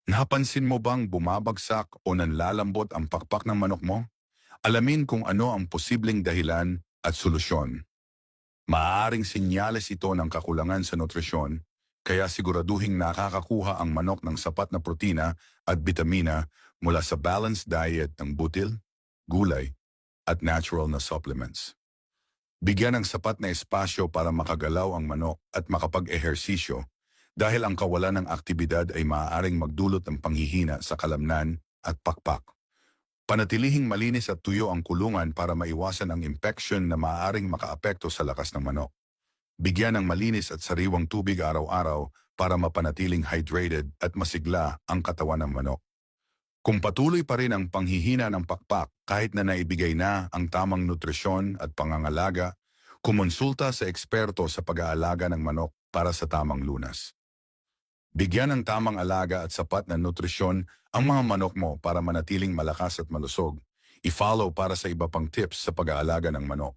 Napansin mo bang bumabagsak o nanlalambot ang pakpak ng manok mo? Alamin kung ano ang posibleng dahilan at solusyon. Maaaring senyales ito ng kakulangan sa nutrisyon, kaya siguraduhing nakakakuha ang manok ng sapat na protina at bitamina mula sa balanced diet ng butil, gulay, at natural na supplements. Bigyan ng sapat na espasyo para makagalaw ang manok at makapag-ehersisyo dahil ang kawalan ng aktibidad ay maaaring magdulot ng panghihina sa kalamnan at pakpak. Panatilihing malinis at tuyo ang kulungan para maiwasan ang infection na maaaring makaapekto sa lakas ng manok. Bigyan ng malinis at sariwang tubig araw-araw para mapanatiling hydrated at masigla ang katawan ng manok. Kung patuloy pa rin ang panghihina ng pakpak kahit na naibigay na ang tamang nutrisyon at pangangalaga, kumonsulta sa eksperto sa pag-aalaga ng manok para sa tamang lunas. Bigyan ng tamang alaga at sapat na nutrisyon ang mga manok mo para manatiling malakas at malusog. I-follow para sa iba pang tips sa pag-aalaga ng manok.